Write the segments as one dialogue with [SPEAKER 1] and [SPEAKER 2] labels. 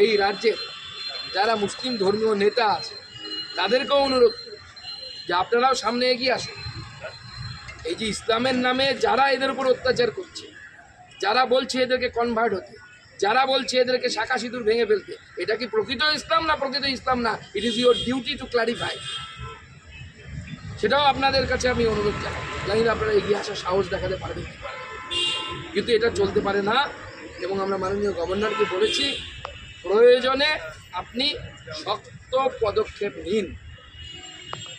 [SPEAKER 1] এই রাজ্যে যারা মুসলিম ধর্মীয় নেতা আছে তাদেরকেও অনুরোধ যে আপনারাও সামনে এগিয়ে আসুন। এই যে ইসলামের নামে যারা এদের উপর অত্যাচার করছে, যারা বলছে এদেরকে কনভার্ট হতে, যারা বলছে এদেরকে শাখা সিঁদুর ভেঙে ফেলতে, এটা কি প্রকৃত ইসলাম না প্রকৃত ইসলাম না? It is your duty to clarify. সেটাও আপনাদের কাছে আমি অনুরোধ জানাই। জানি না আপনারা এগিয়ে আসার সাহস দেখাতে পারবেন, কিন্তু এটা চলতে পারে না। এবং আমরা মাননীয় গভর্নরকে বলেছি, প্রয়োজনে আপনি শক্ত পদক্ষেপ নিন।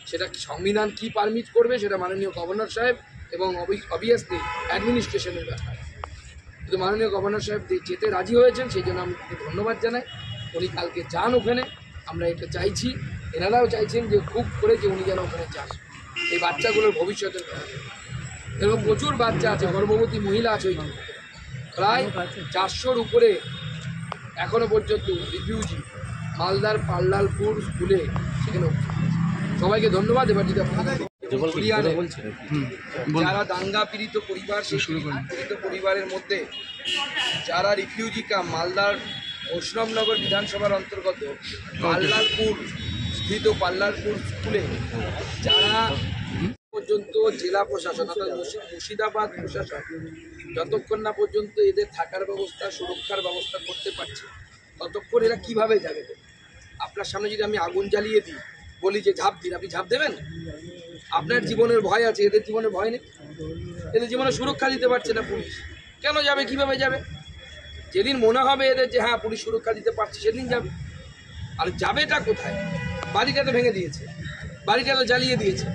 [SPEAKER 1] সেটা সংবিধান কি পারমিট করবে সেটা মাননীয় গভর্নর সাহেব এবং অবভিয়াসলি অ্যাডমিনিস্ট্রেশনের ব্যাপার। কিন্তু মাননীয় গভর্নর সাহেব যেতে রাজি হয়েছেন, সেই জন্য আমি তাকে ধন্যবাদ জানাই। উনি কালকে যান ওখানে, আমরা এটা চাইছি, এনারাও চাইছেন যে খুব করে যে উনি যেন ওখানে যান। এই বাচ্চাগুলোর ভবিষ্যতের এরকম প্রচুর বাচ্চা আছে, গর্ভবতী মহিলা আছে, ওইখানে প্রায় 400-র উপরে এখনও পর্যন্ত রিফিউজি মালদার পাল্লালপুর স্কুলে সেখানে। সবাইকে ধন্যবাদ। এবার যদি যারা দাঙ্গা পীড়িত পরিবার, সেই পীড়িত পরিবারের মধ্যে যারা রিফিউজি ক্যাম্প মালদার বৈষ্ণবনগর বিধানসভার অন্তর্গত পাল্লালপুর স্থিত পাল্লালপুর স্কুলে যারা পর্যন্ত জেলা প্রশাসন অর্থাৎ মুর্শিদাবাদ প্রশাসন যতক্ষণ না পর্যন্ত এদের থাকার ব্যবস্থা, সুরক্ষার ব্যবস্থা করতে পারছে, ততক্ষণ এরা কিভাবে যাবে? আপনার সামনে যদি আমি আগুন জ্বালিয়ে দিই, বলি যে ঝাঁপ দিন, আপনি ঝাঁপ দেবেন? আপনার জীবনের ভয় আছে, এদের জীবনের ভয় নেই। এদের জীবনে সুরক্ষা দিতে পারছে না পুলিশ, কেন যাবে? কিভাবে যাবে? যেদিন মনে হবে এদের যে হ্যাঁ পুলিশ সুরক্ষা দিতে পারছে, সেদিন যাবে। আর যাবেটা কোথায়? বাড়িটা তো ভেঙে দিয়েছে, বাড়িটা তো জ্বালিয়ে দিয়েছে,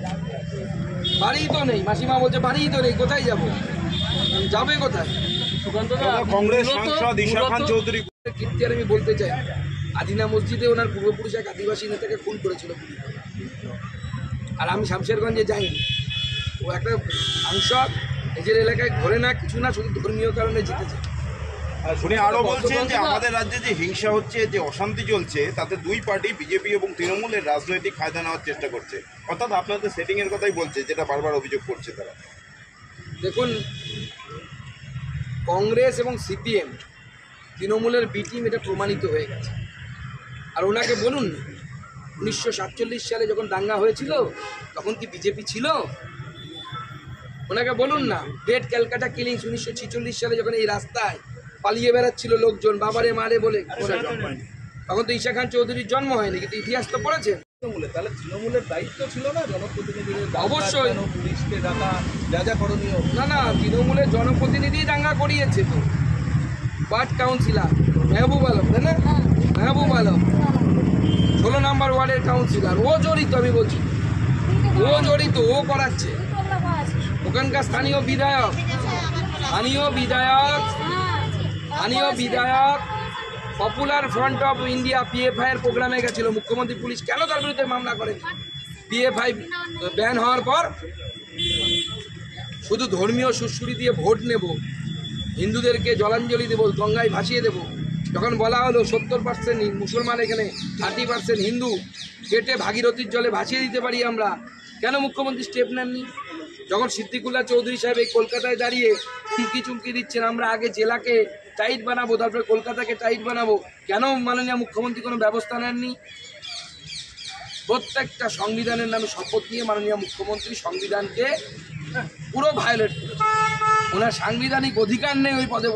[SPEAKER 1] বাড়ি তো নেই। মাসিমা বলছে বাড়িই তো নেই, কোথায় যাব? যাবে কোথায়?
[SPEAKER 2] কংগ্রেস সাংসদ ঈশা খান চৌধুরী
[SPEAKER 1] কীর্তি আর আমি বলতে চাই, আদিনা মসজিদে ওনার পূর্বপুরুষ এক আদিবাসী নেতাকে খুন করেছিল। আর আমি শামশেরগঞ্জে যাইনি। ও একটা সাংসদ নিজের এলাকায় ঘরে না কিছু না, শুধু ধর্মীয় কারণে জিতেছে।
[SPEAKER 2] উনি আরো বলছেন যে আমাদের রাজ্যে যে হিংসা হচ্ছে, যে অশান্তি চলছে, তাতে দুই পার্টি বিজেপি এবং তৃণমূলের রাজনৈতিক ফায়দা নেওয়ার চেষ্টা করছে। অর্থাৎ আপনাদের সেটিং এর কথাই বলছে, যেটা বারবার অভিযোগ করছে তারা।
[SPEAKER 1] দেখুন, কংগ্রেস এবং সিপিএম তৃণমূলের বি টিম, এটা প্রমাণিত হয়ে গেছে। আর ওনাকে বলুন, 1947 সালে যখন দাঙ্গা হয়েছিল তখন কি বিজেপি ছিল? ওনাকে বলুন না, গ্রেট ক্যালকাটা কিলিংস 1946 সালে যখন এই রাস্তায় পালিয়ে বেড়াচ্ছিল লোকজন বাবারে মারে বলে, তখন তো ঈশা খান চৌধুরীর জন্ম হয়নি, কিন্তু ইতিহাস তো পড়েছে।
[SPEAKER 3] তাহলে তৃণমূলের দায়িত্ব ছিল না জনপ্রতিনিধিদের?
[SPEAKER 1] অবশ্যই
[SPEAKER 3] পুলিশকে ডাকা, যা যা করণীয়।
[SPEAKER 1] না, তৃণমূলের জনপ্রতিনিধি দাঙ্গা করিয়েছে তো। ওয়ার্ড কাউন্সিলর মেহবুব আলম, তাই না? মেহবুব আলম 16 নম্বর ওয়ার্ডের কাউন্সিলর, ও জড়িত। আমি বলছি ও জড়িত, ও করাচ্ছে। ওখানকার স্থানীয় বিধায়ক popular front of India PFI এর প্রোগ্রামে গেছিল। মুখ্যমন্ত্রী পুলিশ কেন তার বিরুদ্ধে মামলা করেন? PFI ব্যান হওয়ার পর শুধু ধর্মীয় সুরসুরি দিয়ে ভোট নেব, হিন্দুদেরকে জলাঞ্জলি দেব, গঙ্গায় ভাসিয়ে দেব, যখন বলা হলো 70% মুসলমান, এখানে 30% হিন্দু, কেটে ভাগীরথীর জলে ভাসিয়ে দিতে পারি আমরা, কেন মুখ্যমন্ত্রী স্টেপ নেননি? যখন সিদ্দিকুল্লাহ চৌধুরী সাহেব এই কলকাতায় দাঁড়িয়ে চুমকি দিচ্ছেন, আমরা আগে জেলাকে টাইট বানাবো, তারপরে কলকাতাকে টাইট বানাবো, কেন মাননীয় মুখ্যমন্ত্রী কোনো ব্যবস্থা নেননি? প্রত্যেকটা সংবিধানের নামে শপথ নিয়ে মাননীয় মুখ্যমন্ত্রী সংবিধানকে পুরো ভায়োলেট করেছে। ওনার সাংবিধানিক অধিকার নেই ওই পদে।